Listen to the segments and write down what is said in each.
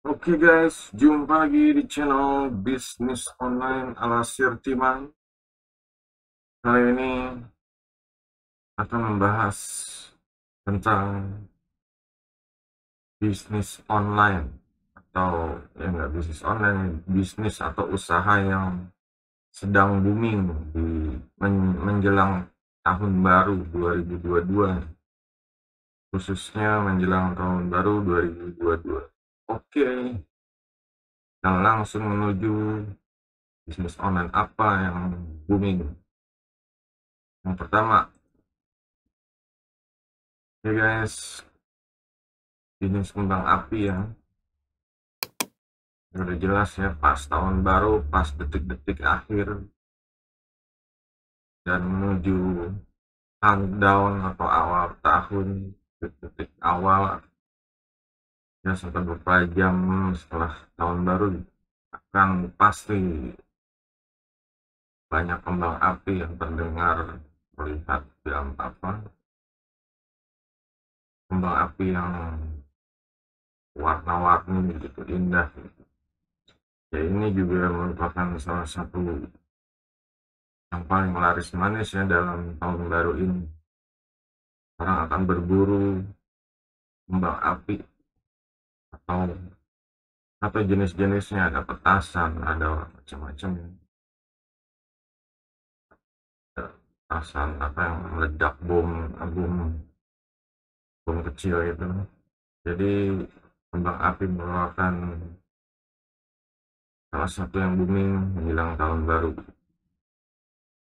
Oke guys, jumpa lagi di channel bisnis online ala Sirtiman. Kali ini akan membahas tentang bisnis online atau ya enggak bisnis online, bisnis atau usaha yang sedang booming di menjelang tahun baru 2022, khususnya menjelang tahun baru 2022. Oke, kita langsung menuju bisnis online apa yang booming. Yang pertama, ya guys, bisnis kembang api ya. Udah jelas ya, pas tahun baru, pas detik-detik akhir dan menuju countdown atau awal tahun, detik-detik awal ya, sampai beberapa jam setelah tahun baru akan pasti banyak kembang api yang terdengar, melihat film apa, kembang api yang warna-warni gitu, indah. Ya ini juga merupakan salah satu yang paling laris manis ya dalam tahun baru ini. Orang akan berburu kembang api atau jenis-jenisnya, ada petasan, ada macam-macam, petasan apa yang meledak, bom bom bom kecil itu. Jadi kembang api merupakan salah satu yang booming menjelang tahun baru.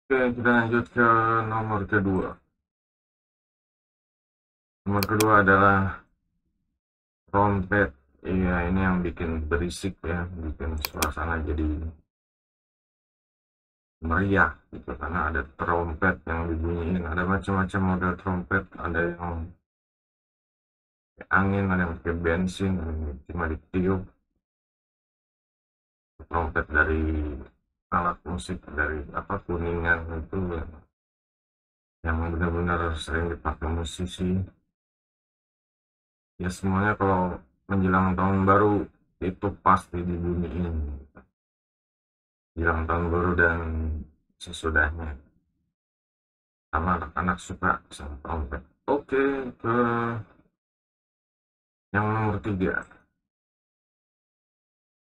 Oke, kita lanjut ke nomor kedua. Nomor kedua adalah trompet. Iya, ini yang bikin berisik ya, bikin suasana jadi meriah gitu, karena ada trompet yang dibunyiin. Ada macam-macam model trompet, ada yang pakai angin, ada yang pakai bensin, ada yang cuma ditiup. Trompet dari alat musik dari apa, Kuningan itu yang benar-benar sering dipakai musisi. Ya semuanya kalau menjelang tahun baru itu pasti dibunyiin, menjelang tahun baru dan sesudahnya, sama anak-anak suka sama trompet. Oke, ke yang nomor tiga.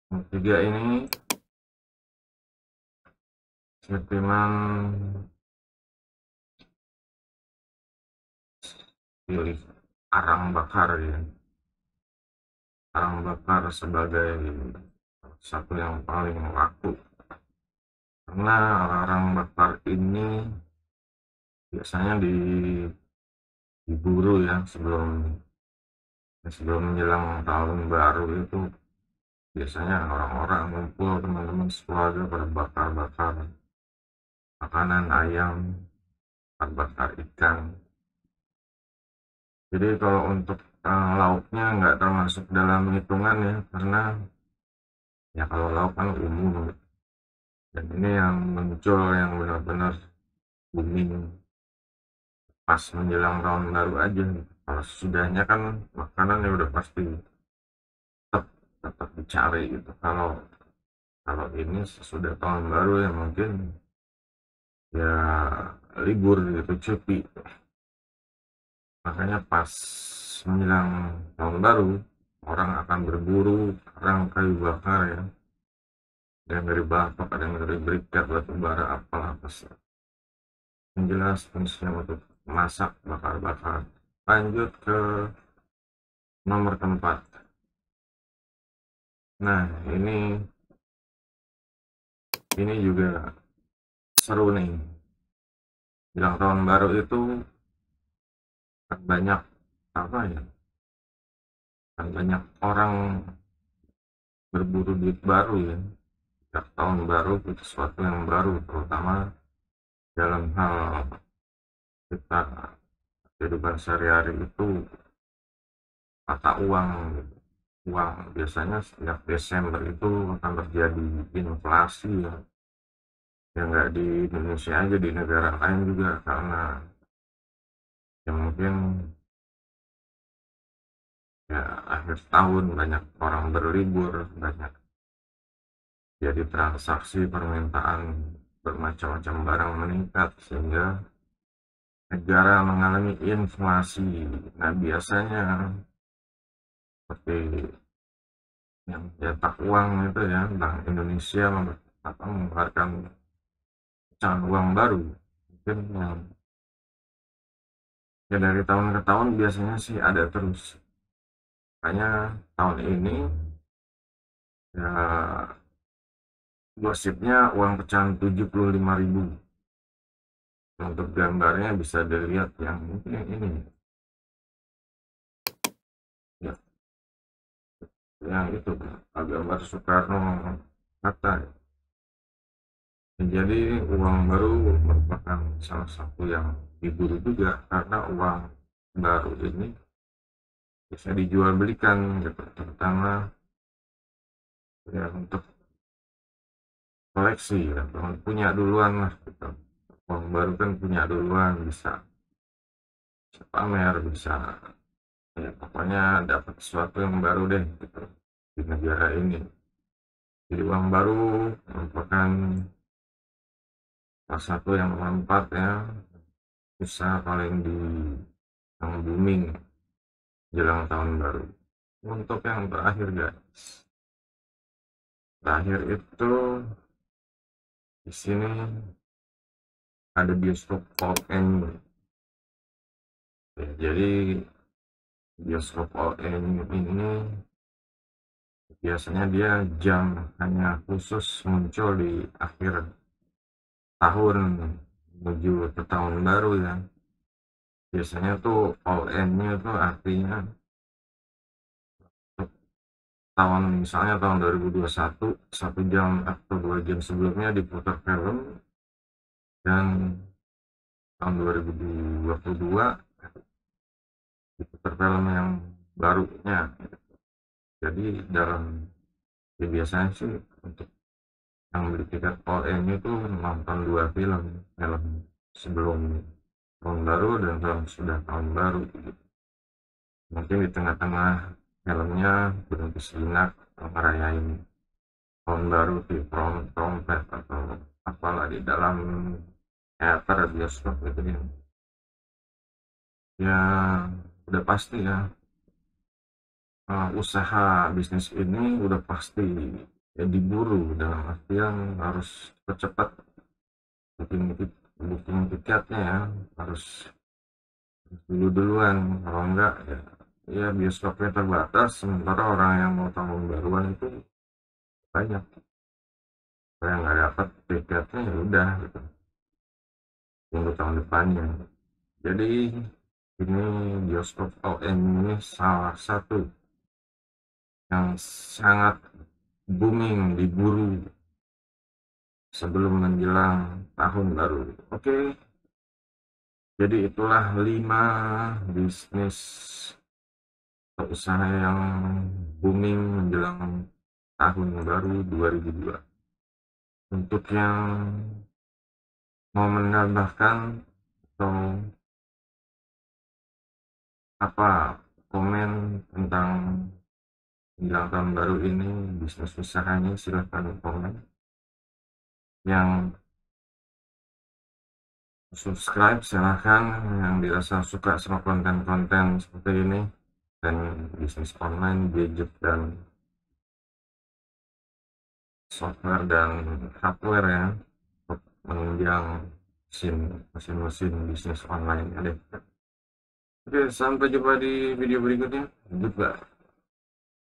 Nomor tiga ini Sirtiman pilih arang bakar ya. Arang bakar sebagai satu yang paling laku, karena arang bakar ini biasanya diburu ya sebelum menjelang tahun baru itu. Biasanya orang-orang ngumpul, teman-teman sekeluarga pada bakar-bakar makanan, ayam, bakar ikan. Jadi kalau untuk lauknya nggak termasuk dalam hitungan ya, karena ya kalau lauk kan umum, dan ini yang muncul yang benar-benar booming pas menjelang tahun baru aja. Kalau sesudahnya kan makanan ya udah pasti tetap tetap dicari gitu. Kalau kalau ini sesudah tahun baru ya mungkin ya libur gitu, cuti. Makanya pas menjelang tahun baru orang akan berburu arang kayu bakar ya. Ada yang dari batok, ada yang dari briket, batu bara, apalah apa sih. Yang jelas fungsinya untuk masak, bakar-bakar. Lanjut ke nomor keempat. Nah, ini juga seru nih. Jelang tahun baru itu kan banyak apa ya? Kan banyak orang berburu duit baru ya. Setiap tahun baru itu sesuatu yang baru, terutama dalam hal kita kehidupan sehari-hari itu, mata uang gitu. Uang biasanya setiap Desember itu akan terjadi inflasi ya. Ya nggak di Indonesia aja, di negara lain juga, karena ya mungkin ya akhir tahun banyak orang berlibur, banyak jadi transaksi permintaan bermacam-macam barang meningkat sehingga negara mengalami inflasi. Nah, biasanya seperti yang cetak uang itu ya, Bank Indonesia mengeluarkan pecahan uang baru. Mungkin yang ya dari tahun ke tahun biasanya sih ada terus. Makanya tahun ini ya gosipnya uang pecahan 75.000. Untuk gambarnya bisa dilihat yang mungkin yang ini ya, yang itu gambar Soekarno Hatta. Jadi uang baru merupakan salah satu yang diburu juga karena uang baru ini bisa dijual belikan gitu, terutama ya untuk koleksi ya, punya duluan lah gitu. Uang baru kan punya duluan, bisa pamer, bisa ya pokoknya dapat sesuatu yang baru deh gitu di negara ini. Jadi uang baru merupakan salah satu yang manfaat ya, usaha paling yang booming jelang tahun baru. Untuk yang terakhir guys, terakhir itu di sini ada bioskop all in. Ya, jadi bioskop all in ini biasanya dia jam hanya khusus muncul di akhir tahun menuju ke tahun baru ya. Biasanya tuh all in-nya tuh artinya tahun misalnya tahun 2021 1 jam atau 2 jam sebelumnya diputar film, dan tahun 2022 diputar film yang barunya. Jadi dalam ya biasanya sih untuk yang beli tiket all in itu nonton 2 film, film sebelum tahun baru dan film sudah tahun baru gitu. Mungkin di tengah-tengah filmnya berhenti sejenak ngerayain tahun baru di trompet atau apalah di dalam teater bioskop gitu ya. Ya udah pasti ya, usaha bisnis ini udah pasti ya diburu, dalam artian harus cepat booking booking tiketnya ya, harus duluan, kalau enggak ya bioskopnya terbatas, sementara orang yang mau tahun baruan itu banyak. Saya nggak dapat tiketnya ya udah gitu, tunggu tahun depannya. Jadi ini bioskop ON ini salah satu yang sangat booming, diburu sebelum menjelang tahun baru. Oke, jadi itulah 5 bisnis atau usaha yang booming menjelang tahun baru 2002. Untuk yang mau menambahkan atau apa komen tentang menjelang tahun baru ini, bisnis usahanya, silahkan komen. Yang subscribe silahkan, yang dirasa suka sama konten-konten seperti ini dan bisnis online, gadget dan software dan hardware ya, untuk menunjang mesin bisnis online. Oke, sampai jumpa di video berikutnya juga.